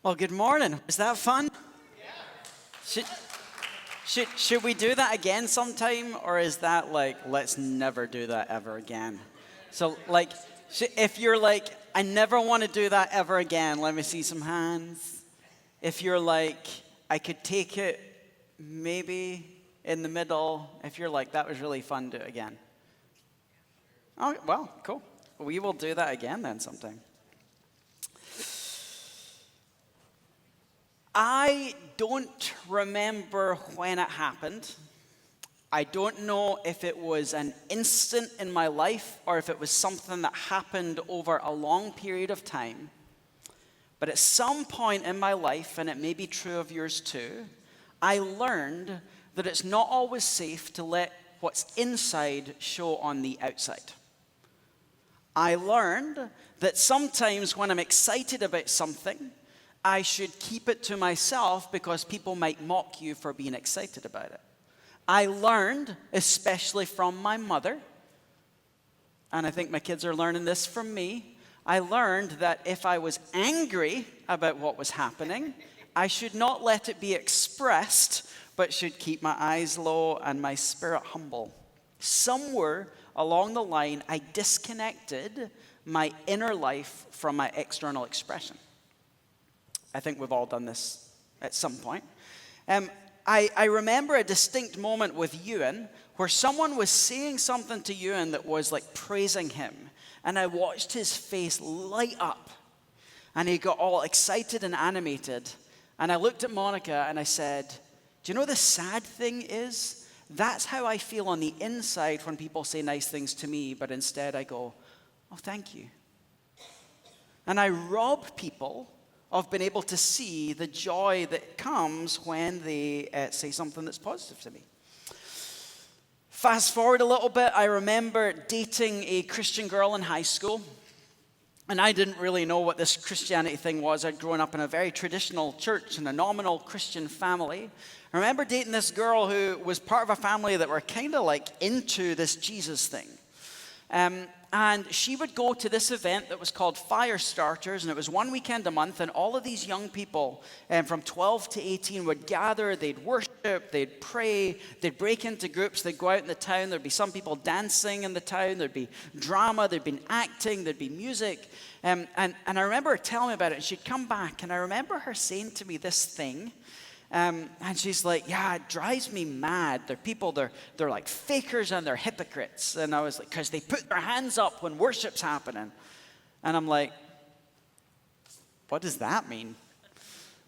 Well, good morning. Is that fun? Should, should we do that again sometime? Or is that like, let's never do that ever again? So like, if you're like, I never want to do that ever again, let me see some hands. If you're like, I could take it maybe in the middle. If you're like, that was really fun, do it again. Oh, well, cool. We will do that again then sometime. I don't remember when it happened. I don't know if it was an instant in my life or if it was something that happened over a long period of time. But at some point in my life, and it may be true of yours too, I learned that it's not always safe to let what's inside show on the outside. I learned that sometimes when I'm excited about something, I should keep it to myself because people might mock you for being excited about it. I learned, especially from my mother, and I think my kids are learning this from me, I learned that if I was angry about what was happening, I should not let it be expressed, but should keep my eyes low and my spirit humble. Somewhere along the line, I disconnected my inner life from my external expression. I think we've all done this at some point. I remember a distinct moment with Ewan where someone was saying something to Ewan that was like praising him. And I watched his face light up. And he got all excited and animated. And I looked at Monica and I said, do you know the sad thing is? That's how I feel on the inside when people say nice things to me. But instead I go, oh, thank you. And I rob people of being able to see the joy that comes when they say something that's positive to me. Fast forward a little bit, I remember dating a Christian girl in high school. And I didn't really know what this Christianity thing was. I'd grown up in a very traditional church and a nominal Christian family. I remember dating this girl who was part of a family that were kind of like into this Jesus thing. And she would go to this event that was called Fire Starters, and it was one weekend a month, and all of these young people from 12 to 18 would gather, they'd worship, they'd pray, they'd break into groups, they'd go out in the town, there'd be some people dancing in the town, there'd be drama, there'd be acting, there'd be music. And I remember her telling me about it, and she'd come back, and I remember her saying to me this thing, and she's like, yeah, it drives me mad. They're people, they're like fakers and they're hypocrites. And I was like, because they put their hands up when worship's happening. And I'm like, what does that mean?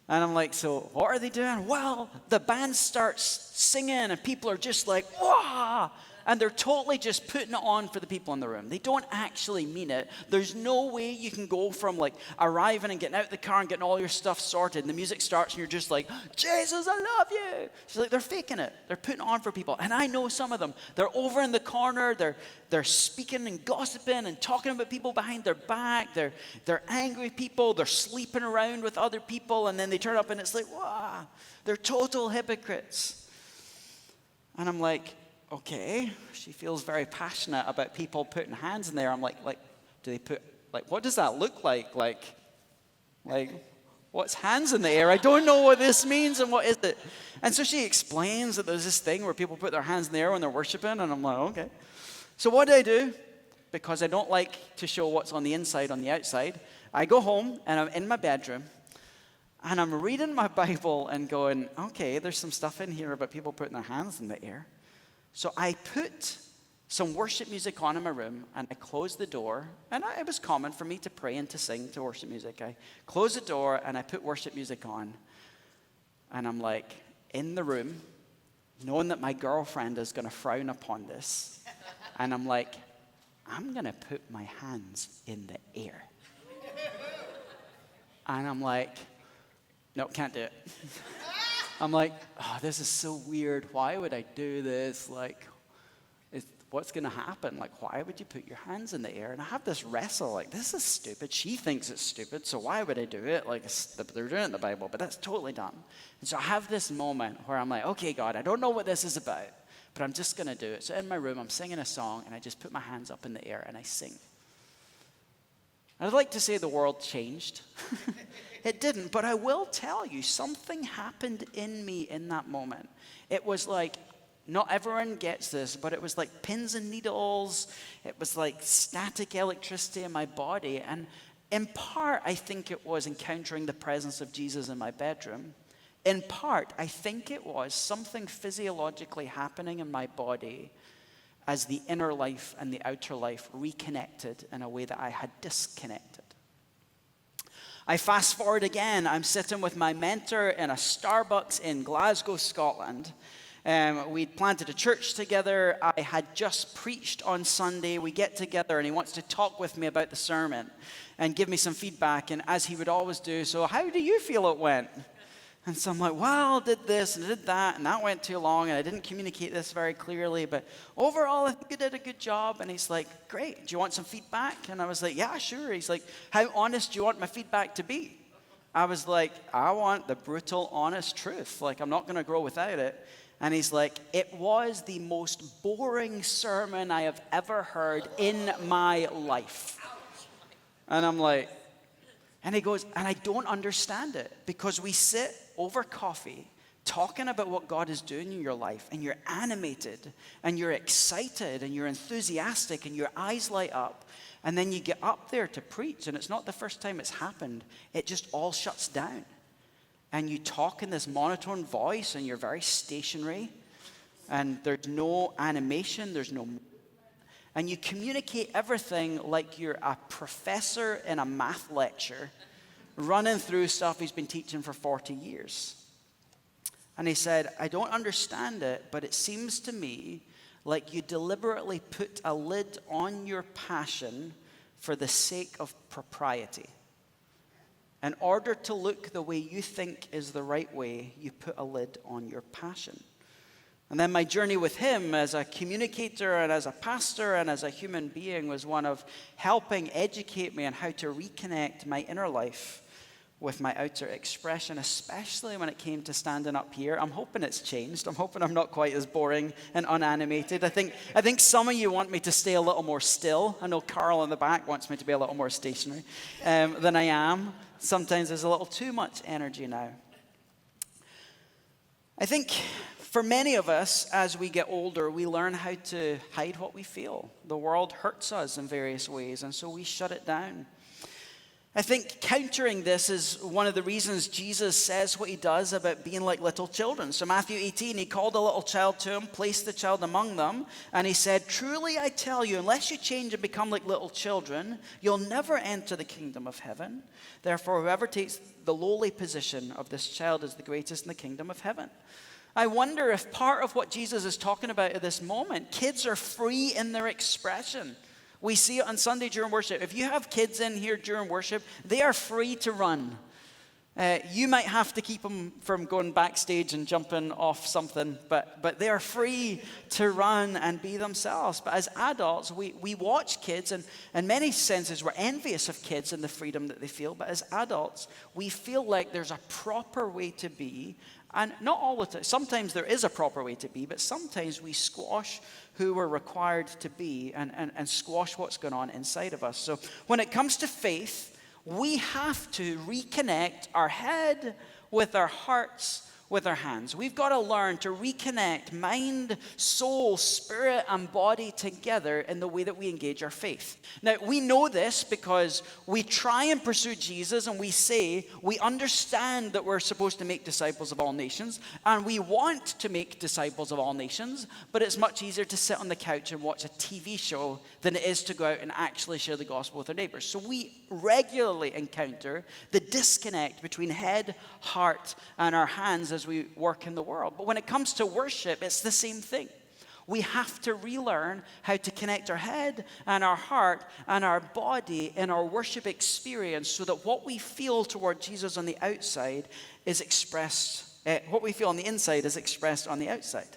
And I'm like, so what are they doing? Well, the band starts singing and people are just like, wah! And they're totally just putting it on for the people in the room. They don't actually mean it. There's no way you can go from like arriving and getting out of the car and getting all your stuff sorted. And the music starts and you're just like, Jesus, I love you. She's like, they're faking it. They're putting it on for people. And I know some of them. They're over in the corner. They're speaking and gossiping and talking about people behind their back. They're angry people. They're sleeping around with other people. And then they turn up and it's like, wow. They're total hypocrites. And I'm like, okay, she feels very passionate about people putting hands in there. I'm like, do they put, like, what does that look like? Like, what's hands in the air? I don't know what this means and what is it? And so she explains that there's this thing where people put their hands in the air when they're worshiping. And I'm like, okay. So what do I do? Because I don't like to show what's on the inside on the outside. I go home and I'm in my bedroom. And I'm reading my Bible and going, okay, there's some stuff in here about people putting their hands in the air. So I put some worship music on in my room, and I closed the door. And it was common for me to pray and to sing to worship music. I closed the door, and I put worship music on. And I'm like, in the room, knowing that my girlfriend is going to frown upon this. And I'm like, I'm going to put my hands in the air. And I'm like, no, can't do it. I'm like, oh, this is so weird. Why would I do this? Like, what's going to happen? Like, why would you put your hands in the air? And I have this wrestle, like, this is stupid. She thinks it's stupid, so why would I do it? Like, they're doing it in the Bible, but that's totally dumb. And so I have this moment where I'm like, okay, God, I don't know what this is about, but I'm just going to do it. So in my room, I'm singing a song, and I just put my hands up in the air, and I sing. I'd like to say the world changed. It didn't, but I will tell you, something happened in me in that moment. It was like, not everyone gets this, but it was like pins and needles. It was like static electricity in my body. And in part, I think it was encountering the presence of Jesus in my bedroom. In part, I think it was something physiologically happening in my body as the inner life and the outer life reconnected in a way that I had disconnected. I fast forward again. I'm sitting with my mentor in a Starbucks in Glasgow, Scotland. We'd planted a church together. I had just preached on Sunday. We get together and he wants to talk with me about the sermon and give me some feedback. And as he would always do, so how do you feel it went? And so I'm like, well, I did this and I did that, and that went too long, and I didn't communicate this very clearly, but overall, I think I did a good job. And he's like, great, do you want some feedback? And I was like, yeah, sure. He's like, how honest do you want my feedback to be? I was like, I want the brutal, honest truth. Like, I'm not going to grow without it. And he's like, it was the most boring sermon I have ever heard in my life. And I'm like, and he goes, and I don't understand it, because we sit over coffee talking about what God is doing in your life, and you're animated and you're excited and you're enthusiastic and your eyes light up, and then you get up there to preach, and it's not the first time it's happened. It just all shuts down, and you talk in this monotone voice, and you're very stationary, and there's no animation, there's no, and you communicate everything like you're a professor in a math lecture running through stuff he's been teaching for 40 years. And he said, I don't understand it, but it seems to me like you deliberately put a lid on your passion for the sake of propriety. In order to look the way you think is the right way, you put a lid on your passion. And then my journey with him as a communicator and as a pastor and as a human being was one of helping educate me on how to reconnect my inner life with my outer expression, especially when it came to standing up here. I'm hoping it's changed. I'm hoping I'm not quite as boring and unanimated. I think some of you want me to stay a little more still. I know Carl in the back wants me to be a little more stationary than I am. Sometimes there's a little too much energy now. I think for many of us, as we get older, we learn how to hide what we feel. The world hurts us in various ways, and so we shut it down. I think countering this is one of the reasons Jesus says what he does about being like little children. So Matthew 18, he called a little child to him, placed the child among them, and he said, truly I tell you, unless you change and become like little children, you'll never enter the kingdom of heaven. Therefore, whoever takes the lowly position of this child is the greatest in the kingdom of heaven. I wonder if part of what Jesus is talking about at this moment, kids are free in their expression. We see it on Sunday during worship. If you have kids in here during worship, they are free to run. You might have to keep them from going backstage and jumping off something, but they are free to run and be themselves. But as adults, we watch kids, and in many senses, we're envious of kids and the freedom that they feel. But as adults, we feel like there's a proper way to be. And not all the time. Sometimes there is a proper way to be, but sometimes we squash who we're required to be and squash what's going on inside of us. So when it comes to faith, we have to reconnect our head with our hearts, with our hands. We've got to learn to reconnect mind, soul, spirit, and body together in the way that we engage our faith. Now, we know this because we try and pursue Jesus, and we say we understand that we're supposed to make disciples of all nations, and we want to make disciples of all nations, but it's much easier to sit on the couch and watch a TV show than it is to go out and actually share the gospel with our neighbors. So we regularly encounter the disconnect between head, heart, and our hands as we work in the world. But when it comes to worship, it's the same thing. We have to relearn how to connect our head and our heart and our body in our worship experience so that what we feel toward Jesus on the outside is expressed, what we feel on the inside is expressed on the outside.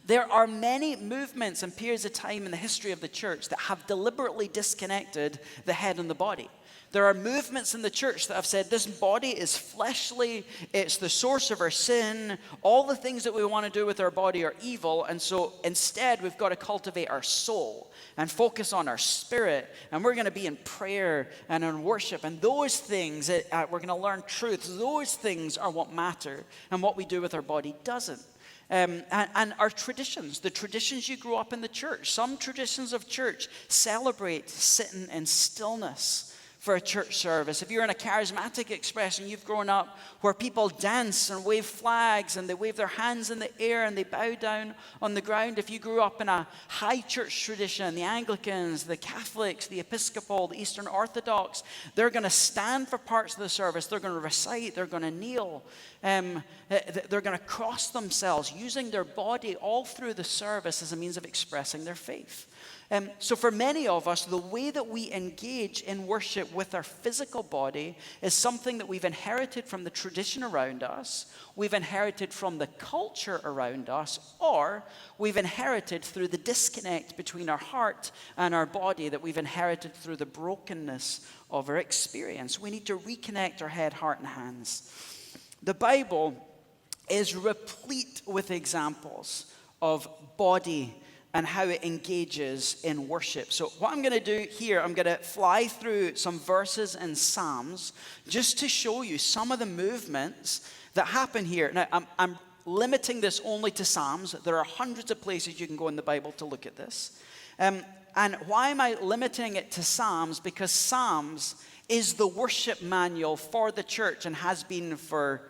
There are many movements and periods of time in the history of the church that have deliberately disconnected the head and the body. There are movements in the church that have said this body is fleshly, it's the source of our sin, all the things that we want to do with our body are evil, and so instead we've got to cultivate our soul and focus on our spirit, and we're going to be in prayer and in worship, and those things, we're going to learn truth. Those things are what matter, and what we do with our body doesn't. And our traditions, the traditions you grew up in the church. Some traditions of church celebrate sitting in stillness for a church service. If you're in a charismatic expression, you've grown up where people dance and wave flags and they wave their hands in the air and they bow down on the ground. If you grew up in a high church tradition, the Anglicans, the Catholics, the Episcopal, the Eastern Orthodox, they're going to stand for parts of the service. They're going to recite. They're going to kneel. They're going to cross themselves, using their body all through the service as a means of expressing their faith. So for many of us, the way that we engage in worship with our physical body is something that we've inherited from the tradition around us, we've inherited from the culture around us, or we've inherited through the disconnect between our heart and our body that we've inherited through the brokenness of our experience. We need to reconnect our head, heart, and hands. The Bible is replete with examples of body and how it engages in worship. So what I'm going to do here, I'm going to fly through some verses in Psalms just to show you some of the movements that happen here. Now, I'm limiting this only to Psalms. There are hundreds of places you can go in the Bible to look at this. And why am I limiting it to Psalms? Because Psalms is the worship manual for the church and has been for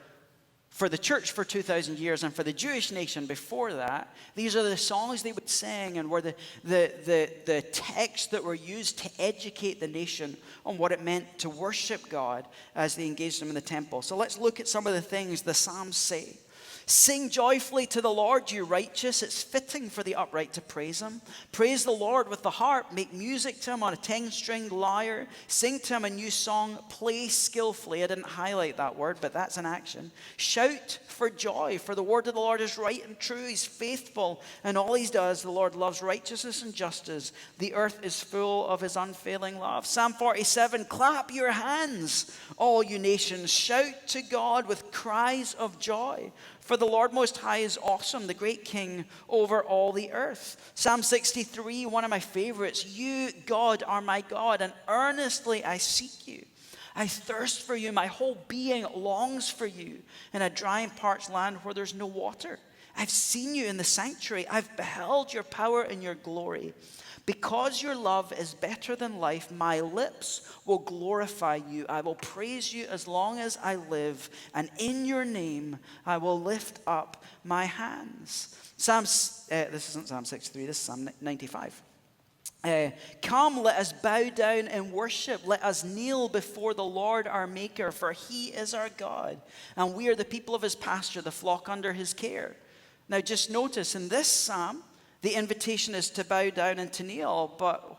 the church for 2,000 years, and for the Jewish nation before that. These are the songs they would sing and were the texts that were used to educate the nation on what it meant to worship God as they engaged them in the temple. So let's look at some of the things the Psalms say. Sing joyfully to the Lord, you righteous. It's fitting for the upright to praise him. Praise the Lord with the harp. Make music to him on a 10-stringed lyre. Sing to him a new song. Play skillfully. I didn't highlight that word, but that's an action. Shout for joy, for the word of the Lord is right and true. He's faithful in all he does. The Lord loves righteousness and justice. The earth is full of his unfailing love. Psalm 47, clap your hands, all you nations. Shout to God with cries of joy. For the Lord Most High is awesome, the great King over all the earth. Psalm 63, one of my favorites. You, God, are my God, and earnestly I seek you. I thirst for you. My whole being longs for you in a dry and parched land where there's no water. I've seen you in the sanctuary. I've beheld your power and your glory. Because your love is better than life, my lips will glorify you. I will praise you as long as I live, and in your name I will lift up my hands. This isn't Psalm 63, this is Psalm 95. Come, let us bow down and worship. Let us kneel before the Lord our Maker, for he is our God, and we are the people of his pasture, the flock under his care. Now just notice in this psalm, the invitation is to bow down and to kneel, but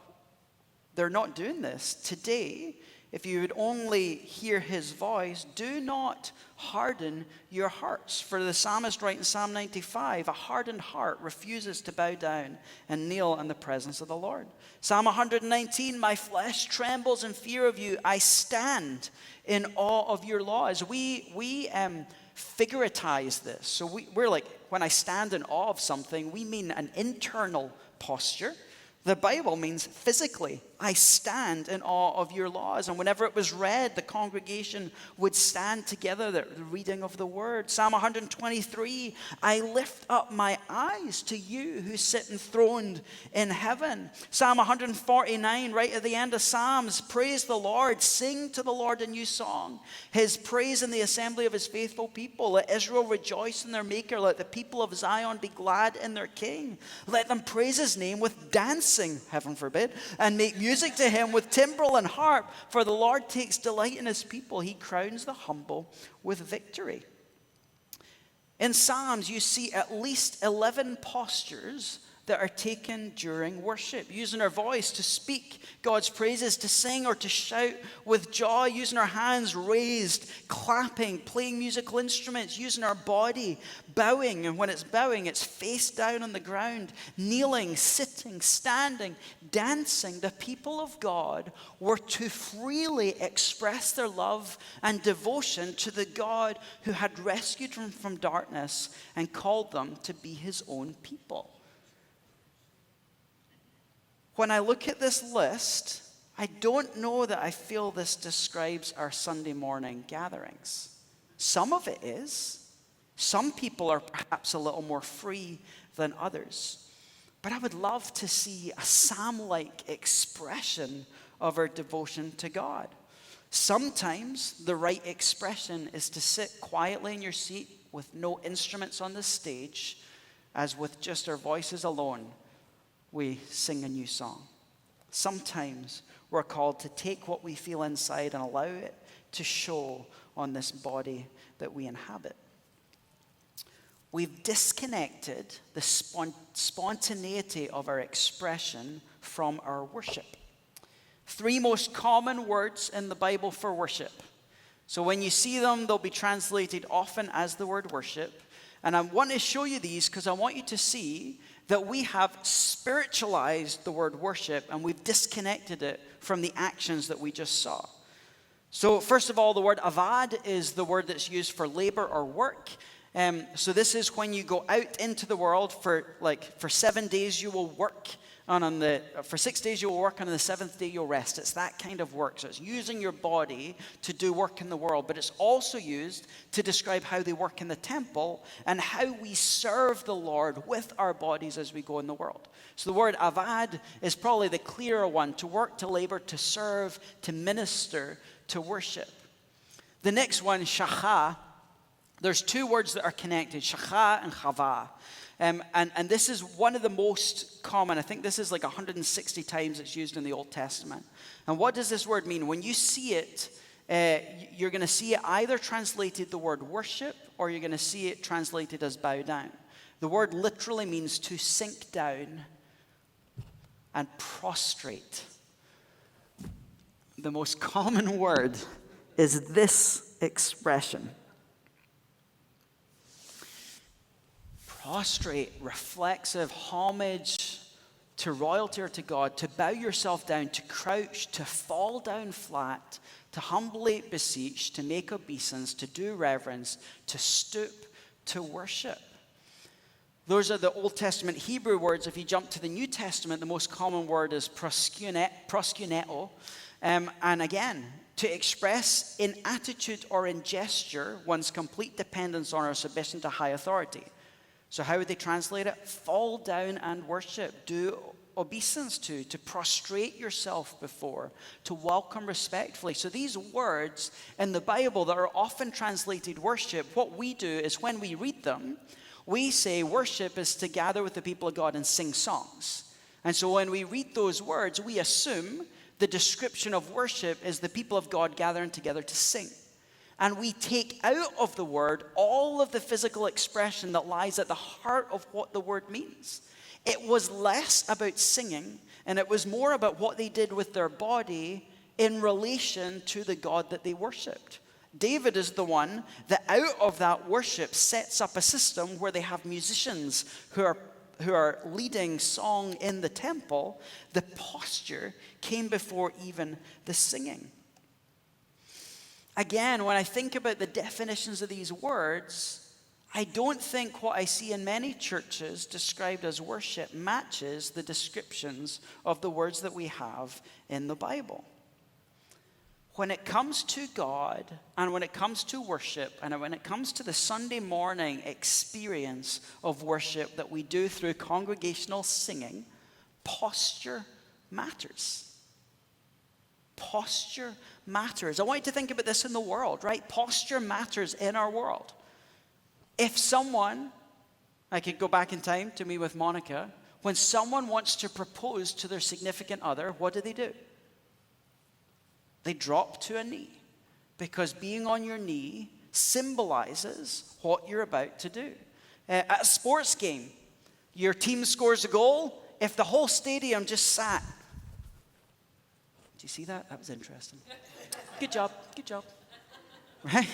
they're not doing this. Today, if you would only hear his voice, do not harden your hearts. For the psalmist writes in Psalm 95, a hardened heart refuses to bow down and kneel in the presence of the Lord. Psalm 119, my flesh trembles in fear of you. I stand in awe of your laws. We figuratize this. So we're like, when I stand in awe of something, we mean an internal posture. The Bible means physically. I stand in awe of your laws. And whenever it was read, the congregation would stand together, the reading of the word. Psalm 123, I lift up my eyes to you who sit enthroned in heaven. Psalm 149, right at the end of Psalms, praise the Lord, sing to the Lord a new song. His praise in the assembly of his faithful people. Let Israel rejoice in their Maker. Let the people of Zion be glad in their King. Let them praise his name with dancing, heaven forbid, and make music to him with timbrel and harp, for the Lord takes delight in his people. He crowns the humble with victory. In Psalms, you see at least 11 postures that are taken during worship, using our voice to speak God's praises, to sing or to shout with joy, using our hands raised, clapping, playing musical instruments, using our body, bowing, and when it's bowing, it's face down on the ground, kneeling, sitting, standing, dancing. The people of God were to freely express their love and devotion to the God who had rescued them from darkness and called them to be his own people. When I look at this list, I don't know that I feel this describes our Sunday morning gatherings. Some of it is. Some people are perhaps a little more free than others. But I would love to see a psalm-like expression of our devotion to God. Sometimes the right expression is to sit quietly in your seat with no instruments on the stage, as with just our voices alone, we sing a new song. Sometimes we're called to take what we feel inside and allow it to show on this body that we inhabit. We've disconnected the spontaneity of our expression from our worship. 3 most common words in the Bible for worship. So when you see them, they'll be translated often as the word worship. And I want to show you these because I want you to see that we have spiritualized the word worship and we've disconnected it from the actions that we just saw. So first of all, the word avad is the word that's used for labor or work. So this is when you go out into the world for 7 days you will work. And for 6 days you will work, and on the 7th day you'll rest. It's that kind of work. So it's using your body to do work in the world, but it's also used to describe how they work in the temple and how we serve the Lord with our bodies as we go in the world. So the word avad is probably the clearer one: to work, to labor, to serve, to minister, to worship. The next one, shachah. There's 2 words that are connected, shachah and chavah. And this is one of the most common. I think this is like 160 times it's used in the Old Testament. And what does this word mean? When you see it, you're going to see it either translated the word worship, or you're going to see it translated as bow down. The word literally means to sink down and prostrate. The most common word is this expression. Prostrate, reflexive, homage to royalty or to God, to bow yourself down, to crouch, to fall down flat, to humbly beseech, to make obeisance, to do reverence, to stoop, to worship. Those are the Old Testament Hebrew words. If you jump to the New Testament, the most common word is proskuneo. And again, to express in attitude or in gesture one's complete dependence on or submission to high authority. So how would they translate it? Fall down and worship. Do obeisance to prostrate yourself before, to welcome respectfully. So these words in the Bible that are often translated worship, what we do is when we read them, we say worship is to gather with the people of God and sing songs. And so when we read those words, we assume the description of worship is the people of God gathering together to sing. And we take out of the word all of the physical expression that lies at the heart of what the word means. It was less about singing, and it was more about what they did with their body in relation to the God that they worshipped. David is the one that out of that worship sets up a system where they have musicians who are leading song in the temple. The posture came before even the singing. Again, when I think about the definitions of these words, I don't think what I see in many churches described as worship matches the descriptions of the words that we have in the Bible. When it comes to God, and when it comes to worship, and when it comes to the Sunday morning experience of worship that we do through congregational singing, posture matters. Posture matters. I want you to think about this in the world, right? Posture matters in our world. If someone, I could go back in time to me with Monica, when someone wants to propose to their significant other, what do? They drop to a knee, because being on your knee symbolizes what you're about to do. At a sports game, Your team scores a goal. If the whole stadium just sat. Did you see that? That was interesting. Good job. Good job. Right?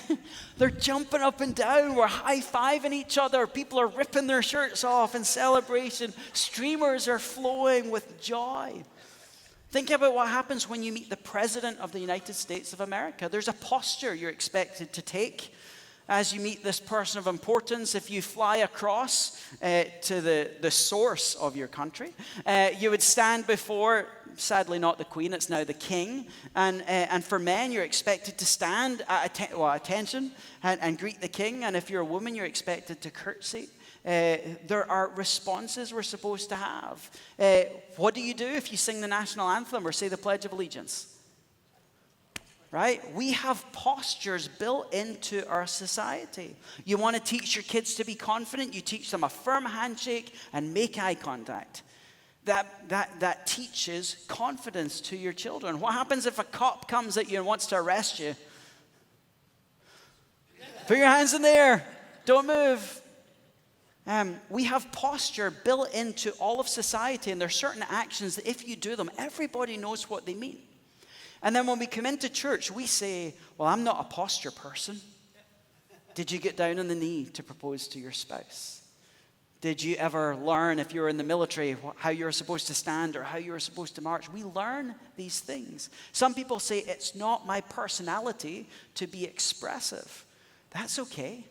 They're jumping up and down. We're high-fiving each other. People are ripping their shirts off in celebration. Streamers are flowing with joy. Think about what happens when you meet the President of the United States of America. There's a posture you're expected to take as you meet this person of importance. If you fly across to the source of your country, you would stand before, sadly not the Queen, it's now the King. And for men, you're expected to stand at attention and greet the King. And if you're a woman, you're expected to curtsy. There are responses we're supposed to have. What do you do if you sing the national anthem or say the Pledge of Allegiance? Right? We have postures built into our society. You want to teach your kids to be confident, you teach them a firm handshake and make eye contact. That teaches confidence to your children. What happens if a cop comes at you and wants to arrest you? Put your hands in the air. Don't move. We have posture built into all of society, and there are certain actions that if you do them, everybody knows what they mean. And then when we come into church, we say, well, I'm not a posture person. Did you get down on the knee to propose to your spouse? Did you ever learn, if you were in the military, how you're supposed to stand or how you're supposed to march? We learn these things. Some people say, it's not my personality to be expressive. That's okay.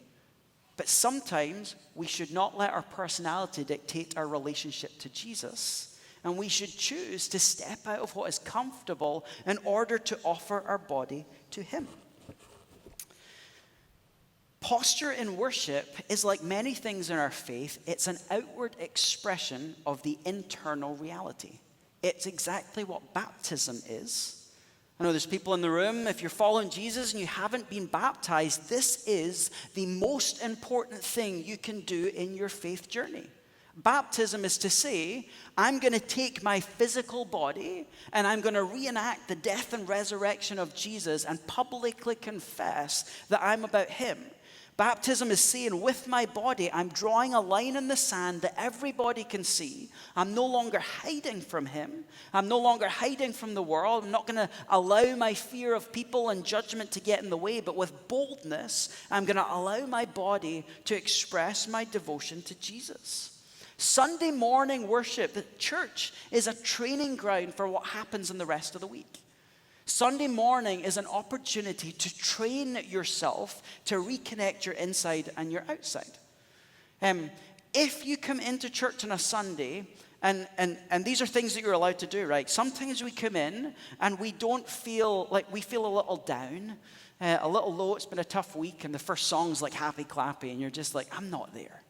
But sometimes we should not let our personality dictate our relationship to Jesus. And we should choose to step out of what is comfortable in order to offer our body to him. Posture in worship is like many things in our faith. It's an outward expression of the internal reality. It's exactly what baptism is. I know there's people in the room, if you're following Jesus and you haven't been baptized, this is the most important thing you can do in your faith journey. Baptism is to say, I'm going to take my physical body and I'm going to reenact the death and resurrection of Jesus and publicly confess that I'm about him. Baptism is saying, with my body, I'm drawing a line in the sand that everybody can see. I'm no longer hiding from him. I'm no longer hiding from the world. I'm not going to allow my fear of people and judgment to get in the way, but with boldness, I'm going to allow my body to express my devotion to Jesus. Sunday morning worship, the church is a training ground for what happens in the rest of the week. Sunday morning is an opportunity to train yourself to reconnect your inside and your outside. If you come into church on a Sunday, and these are things that you're allowed to do, right? Sometimes we come in and we don't feel like we feel a little down, a little low. It's been a tough week, and the first song's like happy clappy, and you're just like, I'm not there.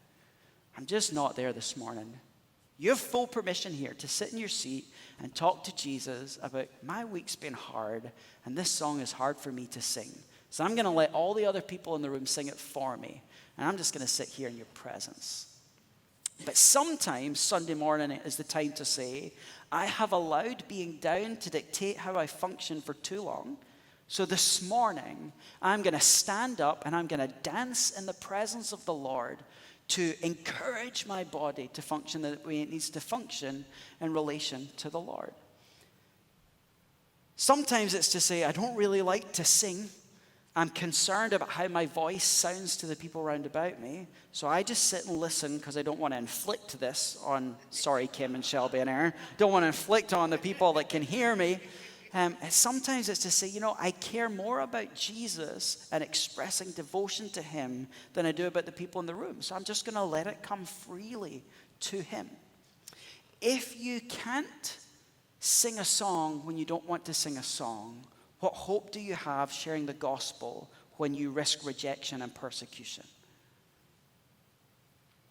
I'm just not there this morning. You have full permission here to sit in your seat and talk to Jesus about my week's been hard and this song is hard for me to sing. So I'm going to let all the other people in the room sing it for me. And I'm just going to sit here in your presence. But sometimes Sunday morning is the time to say, I have allowed being down to dictate how I function for too long. So this morning, I'm going to stand up and I'm going to dance in the presence of the Lord to encourage my body to function the way it needs to function in relation to the Lord. Sometimes it's to say, I don't really like to sing. I'm concerned about how my voice sounds to the people around about me. So I just sit and listen because I don't want to inflict this on, sorry, Kim and Shelby and Aaron, don't want to inflict on the people that can hear me. And sometimes it's to say, I care more about Jesus and expressing devotion to him than I do about the people in the room. So I'm just going to let it come freely to him. If you can't sing a song when you don't want to sing a song, what hope do you have sharing the gospel when you risk rejection and persecution?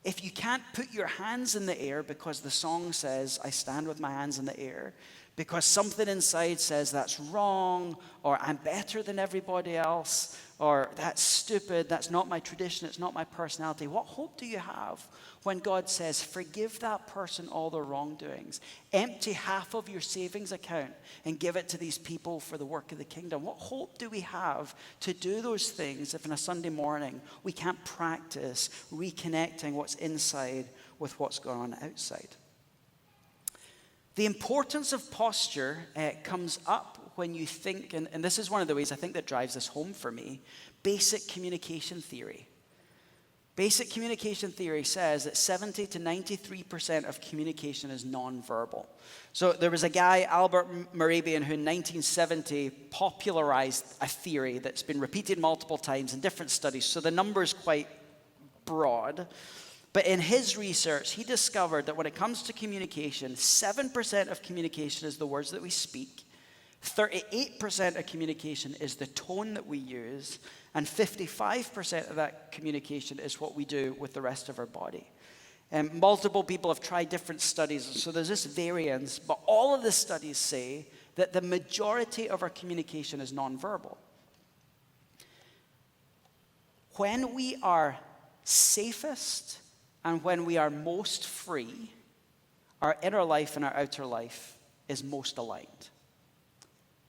If you can't put your hands in the air because the song says, I stand with my hands in the air, because something inside says that's wrong, or I'm better than everybody else, or that's stupid, that's not my tradition, it's not my personality. What hope do you have when God says, forgive that person all their wrongdoings, empty half of your savings account and give it to these people for the work of the kingdom? What hope do we have to do those things if on a Sunday morning we can't practice reconnecting what's inside with what's going on outside. The importance of posture comes up when you think, and this is one of the ways I think that drives this home for me, basic communication theory. Basic communication theory says that 70 to 93% of communication is nonverbal. So there was a guy, Albert Mehrabian, who in 1970 popularized a theory that's been repeated multiple times in different studies. So the number is quite broad. But in his research, he discovered that when it comes to communication, 7% of communication is the words that we speak, 38% of communication is the tone that we use, and 55% of that communication is what we do with the rest of our body. Multiple people have tried different studies, so there's this variance, but all of the studies say that the majority of our communication is nonverbal. When we are safest and when we are most free, our inner life and our outer life is most aligned.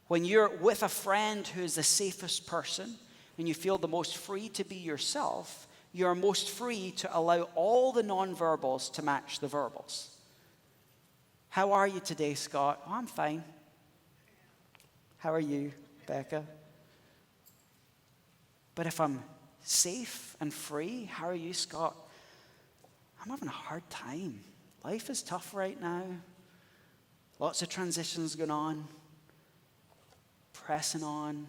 When you're with a friend who is the safest person and you feel the most free to be yourself, you're most free to allow all the nonverbals to match the verbals. How are you today, Scott? Oh, I'm fine. How are you, Becca? But if I'm safe and free, how are you, Scott? I'm having a hard time. Life is tough right now. Lots of transitions going on. Pressing on.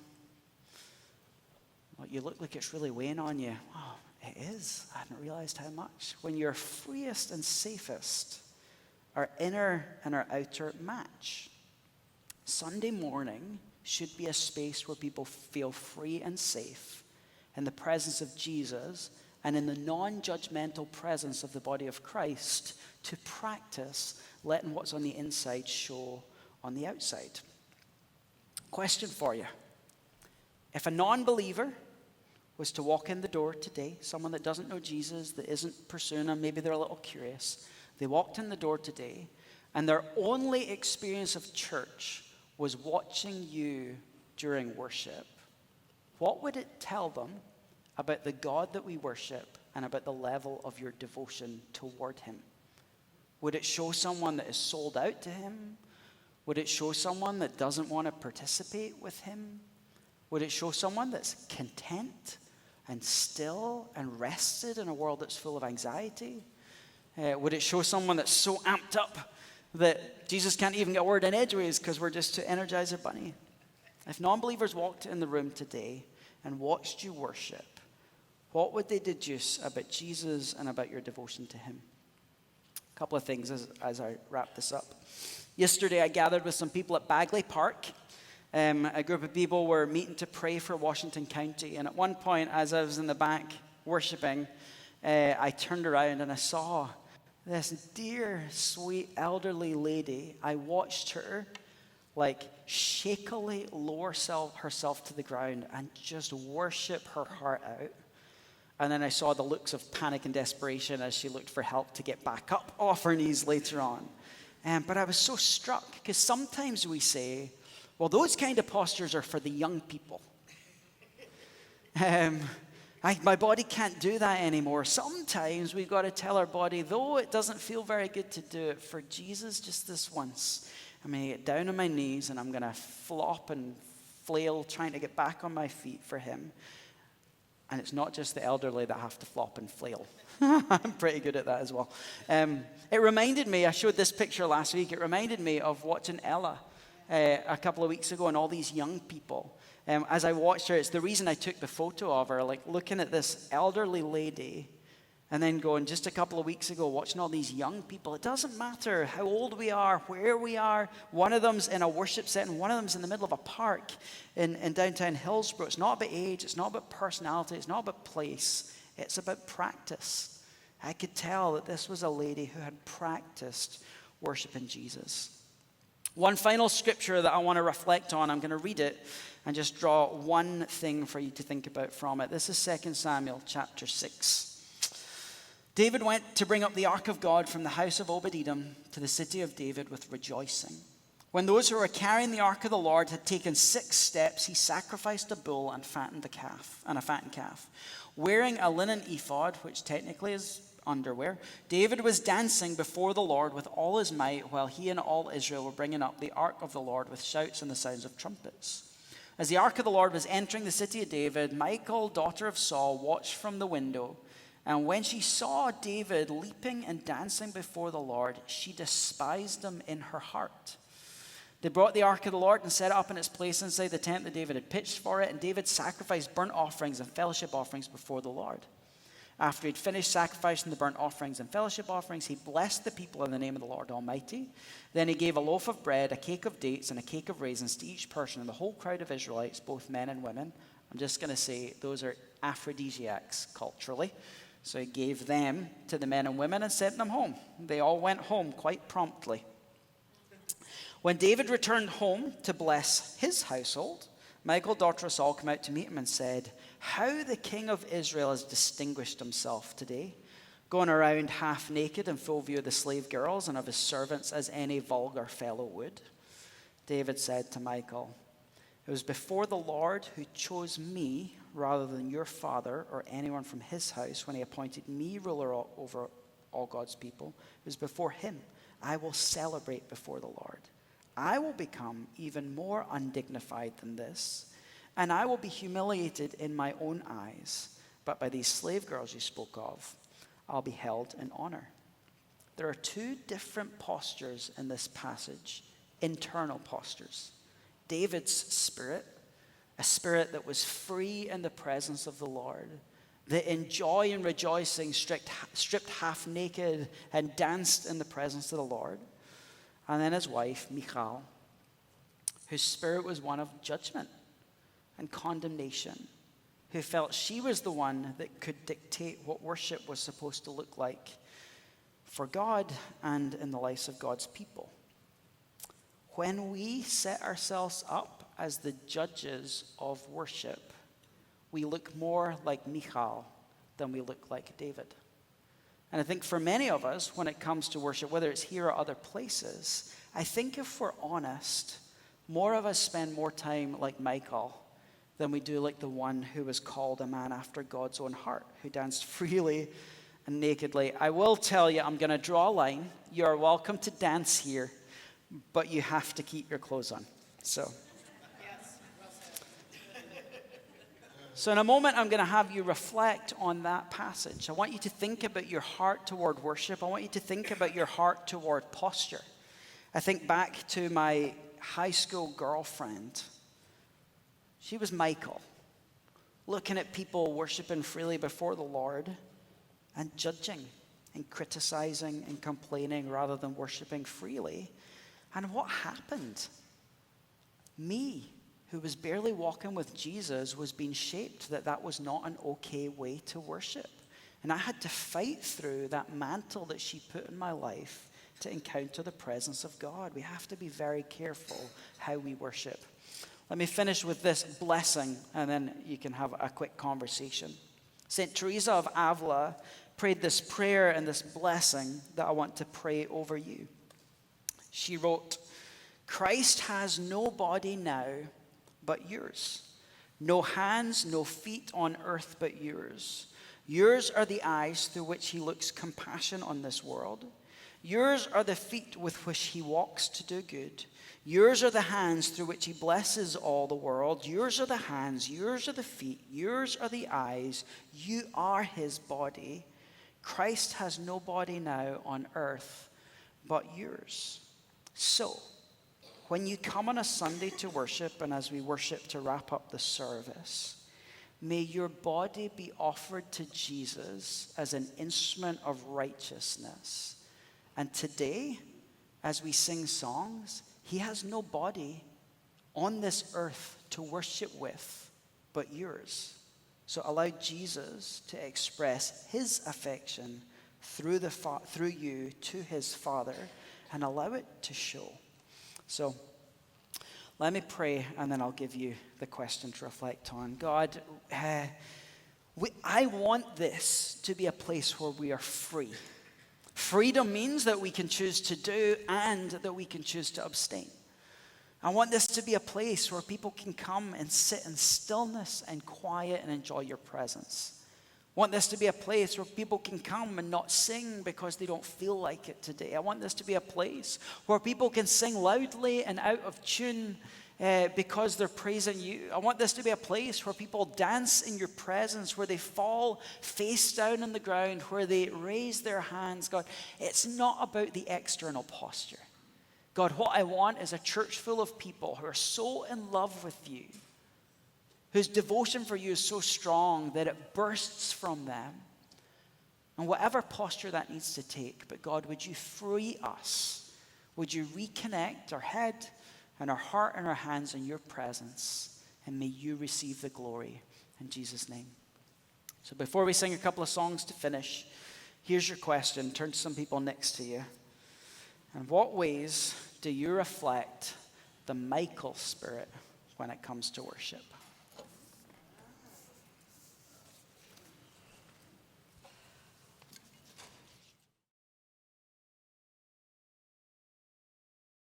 Well, you look like it's really weighing on you. Oh, it is. I hadn't realized how much. When you're freest and safest, our inner and our outer match. Sunday morning should be a space where people feel free and safe in the presence of Jesus and in the non-judgmental presence of the body of Christ to practice letting what's on the inside show on the outside. Question for you. If a non-believer was to walk in the door today, someone that doesn't know Jesus, that isn't pursuing him, maybe they're a little curious, they walked in the door today and their only experience of church was watching you during worship, what would it tell them about the God that we worship and about the level of your devotion toward him? Would it show someone that is sold out to him? Would it show someone that doesn't want to participate with him? Would it show someone that's content and still and rested in a world that's full of anxiety? Would it show someone that's so amped up that Jesus can't even get a word in edgeways because we're just too Energizer Bunny? If non-believers walked in the room today and watched you worship, what would they deduce about Jesus and about your devotion to him? A couple of things as I wrap this up. Yesterday, I gathered with some people at Bagley Park. A group of people were meeting to pray for Washington County. And at one point, as I was in the back worshiping, I turned around and I saw this dear, sweet, elderly lady. I watched her shakily lower herself to the ground and just worship her heart out. And then I saw the looks of panic and desperation as she looked for help to get back up off her knees later on. But I was so struck because sometimes we say, well, those kind of postures are for the young people. My body can't do that anymore. Sometimes we've got to tell our body, though it doesn't feel very good to do it, for Jesus just this once, I'm going to get down on my knees and I'm going to flop and flail trying to get back on my feet for him. And it's not just the elderly that have to flop and flail. I'm pretty good at that as well. It reminded me, I showed this picture last week, it reminded me of watching Ella a couple of weeks ago and all these young people. As I watched her, it's the reason I took the photo of her, looking at this elderly lady and then going just a couple of weeks ago, watching all these young people. It doesn't matter how old we are, where we are. One of them's in a worship setting. One of them's in the middle of a park in downtown Hillsborough. It's not about age. It's not about personality. It's not about place. It's about practice. I could tell that this was a lady who had practiced worshiping Jesus. One final scripture that I want to reflect on. I'm going to read it and just draw one thing for you to think about from it. This is 2 Samuel chapter 6. David went to bring up the ark of God from the house of Obed-Edom to the city of David with rejoicing. When those who were carrying the ark of the Lord had taken 6 steps, he sacrificed a bull and a fattened calf. Wearing a linen ephod, which technically is underwear. David was dancing before the Lord with all his might while he and all Israel were bringing up the ark of the Lord with shouts and the sounds of trumpets. As the ark of the Lord was entering the city of David, Michal, daughter of Saul, watched from the window. And when she saw David leaping and dancing before the Lord, she despised him in her heart. They brought the ark of the Lord and set it up in its place inside the tent that David had pitched for it. And David sacrificed burnt offerings and fellowship offerings before the Lord. After he'd finished sacrificing the burnt offerings and fellowship offerings, he blessed the people in the name of the Lord Almighty. Then he gave a loaf of bread, a cake of dates, and a cake of raisins to each person in the whole crowd of Israelites, both men and women. I'm just going to say those are aphrodisiacs culturally. So he gave them to the men and women and sent them home. They all went home quite promptly. When David returned home to bless his household, Michal, daughter of Saul, came out to meet him and said, "How the king of Israel has distinguished himself today, going around half naked in full view of the slave girls and of his servants as any vulgar fellow would." David said to Michal, "It was before the Lord who chose me rather than your father or anyone from his house when he appointed me ruler over all God's people. It was before him. I will celebrate before the Lord. I will become even more undignified than this, and I will be humiliated in my own eyes. But by these slave girls you spoke of, I'll be held in honor." There are two different postures in this passage, internal postures. David's spirit, a spirit that was free in the presence of the Lord, that in joy and rejoicing stripped half naked and danced in the presence of the Lord. And then his wife, Michal, whose spirit was one of judgment and condemnation, who felt she was the one that could dictate what worship was supposed to look like for God and in the lives of God's people. When we set ourselves up as the judges of worship, we look more like Michal than we look like David. And I think for many of us, when it comes to worship, whether it's here or other places, I think if we're honest, more of us spend more time like Michal than we do like the one who was called a man after God's own heart, who danced freely and nakedly. I will tell you, I'm going to draw a line. You are welcome to dance here, but you have to keep your clothes on. So in a moment, I'm going to have you reflect on that passage. I want you to think about your heart toward worship. I want you to think about your heart toward posture. I think back to my high school girlfriend. She was Michal, looking at people worshiping freely before the Lord and judging and criticizing and complaining rather than worshiping freely. And what happened? Me, who was barely walking with Jesus, was being shaped that was not an okay way to worship. And I had to fight through that mantle that she put in my life to encounter the presence of God. We have to be very careful how we worship. Let me finish with this blessing, and then you can have a quick conversation. St. Teresa of Avila prayed this prayer and this blessing that I want to pray over you. She wrote, "Christ has no body now but yours. No hands, no feet on earth but yours. Yours are the eyes through which he looks compassion on this world. Yours are the feet with which he walks to do good. Yours are the hands through which he blesses all the world. Yours are the hands, yours are the feet, yours are the eyes. You are his body. Christ has no body now on earth but yours." So, when you come on a Sunday to worship, and as we worship to wrap up the service, may your body be offered to Jesus as an instrument of righteousness. And today, as we sing songs, he has no body on this earth to worship with but yours. So allow Jesus to express his affection through you to his Father, and allow it to show. So let me pray, and then I'll give you the question to reflect on. God, I want this to be a place where we are free. Freedom means that we can choose to do and that we can choose to abstain. I want this to be a place where people can come and sit in stillness and quiet and enjoy your presence. want this to be a place where people can come and not sing because they don't feel like it today. I want this to be a place where people can sing loudly and out of tune because they're praising you. I want this to be a place where people dance in your presence, where they fall face down on the ground, where they raise their hands. God, it's not about the external posture. God, what I want is a church full of people who are so in love with you, whose devotion for you is so strong that it bursts from them. And whatever posture that needs to take, but God, would you free us? Would you reconnect our head and our heart and our hands in your presence? And may you receive the glory in Jesus' name. So before we sing a couple of songs to finish, here's your question. Turn to some people next to you. In what ways do you reflect the Michael spirit when it comes to worship?